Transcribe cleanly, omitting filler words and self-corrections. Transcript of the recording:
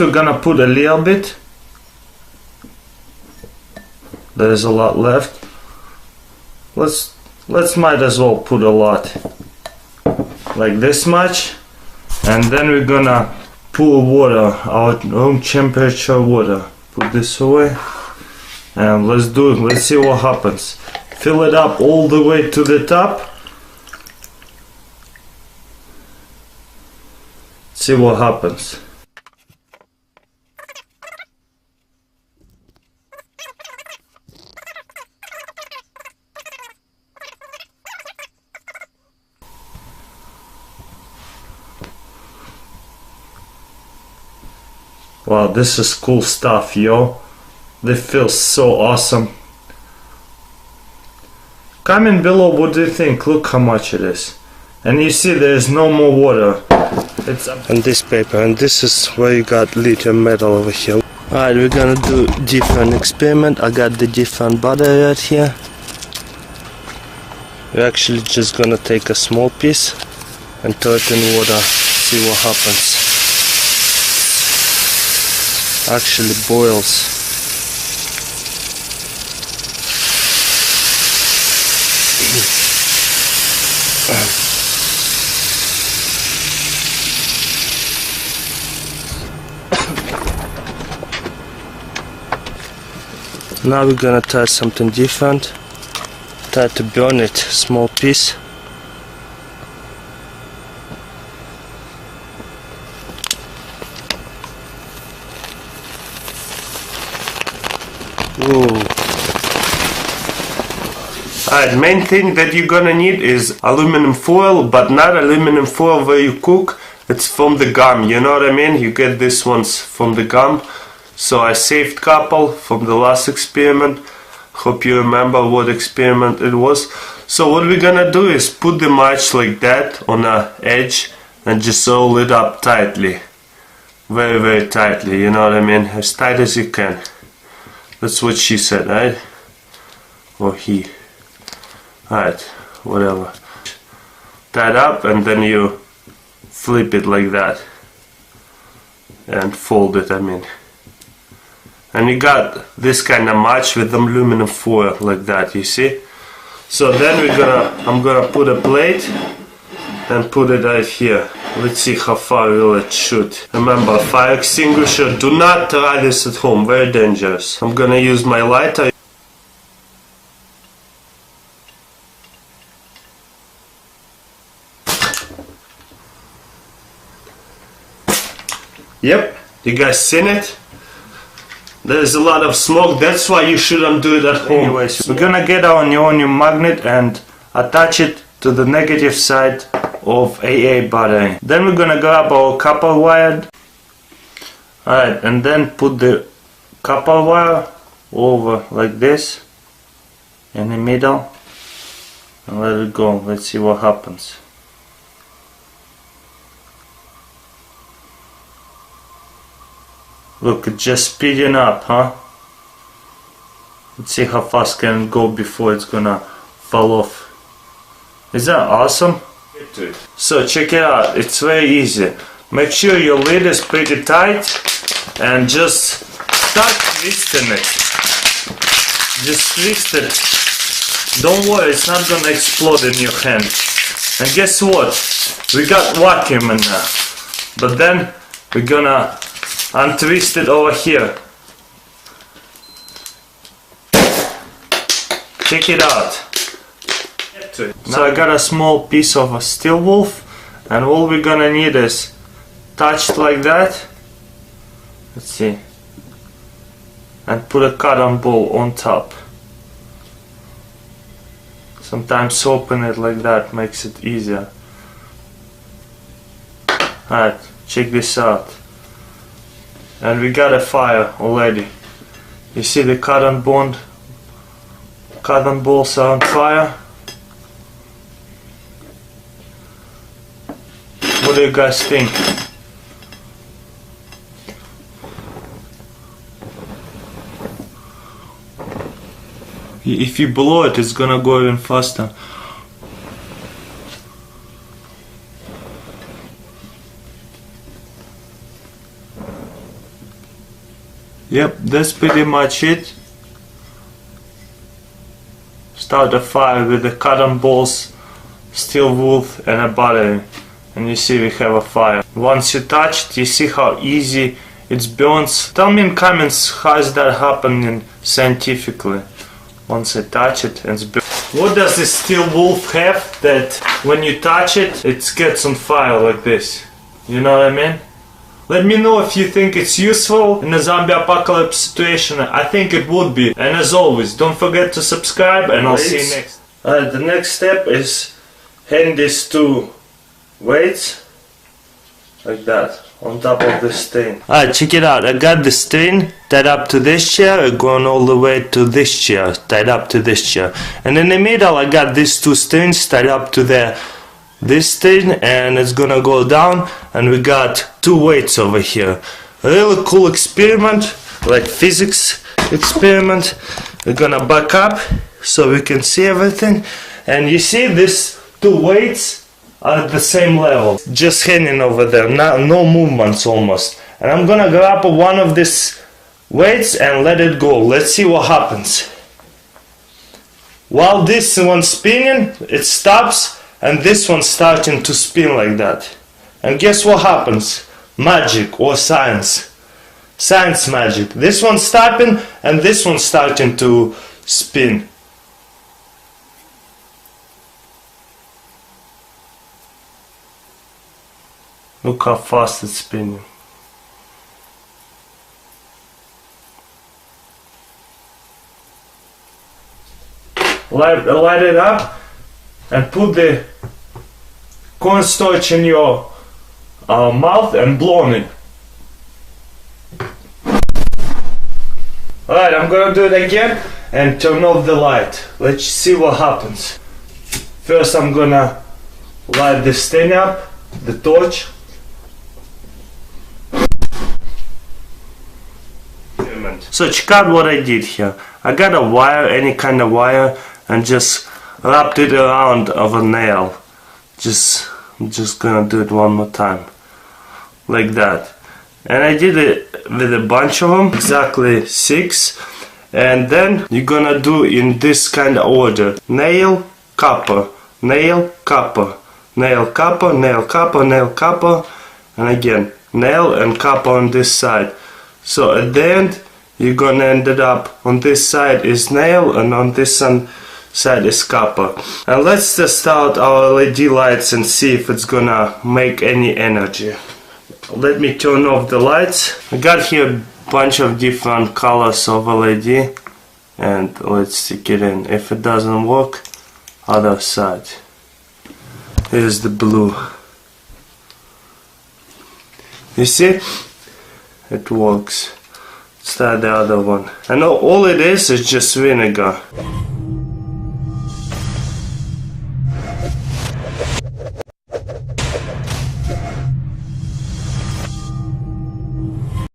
We're gonna put a little bit. There's a lot left. Let's might as well put a lot. Like this much. And then we're gonna pour water, our room temperature water. Put this away. And let's do it. Let's see what happens. Fill it up all the way to the top. See what happens. Wow, this is cool stuff, yo. This feels so awesome. Comment below what do you think. Look how much it is. And you see there's no more water. It's up. And this paper, and this is where you got lithium metal over here. Alright, we're gonna do different experiment. I got the different battery right here. We're actually just gonna take a small piece and throw it in water, see what happens. Actually boils. Now we're gonna try something different. Try to burn it, small piece. Alright, main thing that you're gonna need is aluminum foil, but not aluminum foil where you cook. It's from the gum, you know what I mean? You get these ones from the gum. So I saved couple from the last experiment. Hope you remember what experiment it was. So what we're gonna do is put the match like that on the edge and just roll it up tightly. Very, very tightly, you know what I mean? As tight as you can. That's what she said, right? Or he. Alright, whatever. Tie up and then you flip it like that. And fold it, I mean. And you got this kind of match with aluminum foil like that, you see? So then I'm gonna put a plate and put it right here. Let's see how far will it shoot. Remember, fire extinguisher, do not try this at home, very dangerous. I'm gonna use my lighter. Yep, you guys seen it? There's a lot of smoke, that's why you shouldn't do it at home. Anyways, we're gonna get our neodymium magnet and attach it to the negative side of AA battery. Then we're gonna grab our copper wire. Alright, and then put the copper wire over like this in the middle and let it go. Let's see what happens. Look, it's just speeding up, huh? Let's see how fast can it go before it's gonna fall off. Is that awesome? So check it out, it's very easy. Make sure your lid is pretty tight and just start twisting it. Just twist it. Don't worry, it's not gonna explode in your hand. And guess what? We got vacuum in there. But then we're gonna untwist it over here. Check it out. So I got a small piece of a steel wolf, and all we're gonna need is touch like that. Let's see. And put a cotton ball on top. Sometimes open it like that makes it easier. Alright, check this out. And we got a fire already. You see the cotton balls are on fire. What do you guys think? If you blow it, it's gonna go even faster. Yep, that's pretty much it. Start a fire with the cotton balls, steel wool and a battery, and you see we have a fire. Once you touch it, you see how easy it burns. Tell me in comments how is that happening scientifically. Once I touch it, it's burnt. What does this steel wool have that when you touch it, it gets on fire like this? You know what I mean? Let me know if you think it's useful in a zombie apocalypse situation. I think it would be. And as always, don't forget to subscribe and I'll see you next. The next step is hang these two weights like that on top of the stain. Alright, check it out. I got the stain tied up to this chair, going all the way to this chair, tied up to this chair. And in the middle I got these two stains tied up to this stain, and it's gonna go down, and we got two weights over here. A really cool experiment, like physics experiment. We're gonna back up so we can see everything, and you see these two weights are at the same level, just hanging over there, no movements almost. And I'm gonna grab one of these weights and let it go. Let's see what happens. While this one's spinning, it stops, and this one's starting to spin like that. And guess what happens? Magic or science. Science magic. This one's stopping and this one's starting to spin. Look how fast it's spinning. Light it up and put the cornstarch in your mouth and blow on it. Alright, I'm gonna do it again and turn off the light. Let's see what happens. First I'm gonna light this thing up, the torch. So check out what I did here. I got a wire, any kind of wire, and just wrapped it around of a nail. I'm just gonna do it one more time, like that. And I did it with a bunch of them, exactly 6. And then you're gonna do in this kind of order: nail, copper, nail, copper, nail, copper, nail, copper, nail, copper, and again nail and copper on this side. So at the end you're gonna end it up on this side is nail and on this side is copper. And let's test out our LED lights and see if it's gonna make any energy. Let me turn off the lights. I got here a bunch of different colors of LED, and let's stick it in. If it doesn't work, other side. Here's the blue. You see? It works. Let's try the other one. And all it is just vinegar.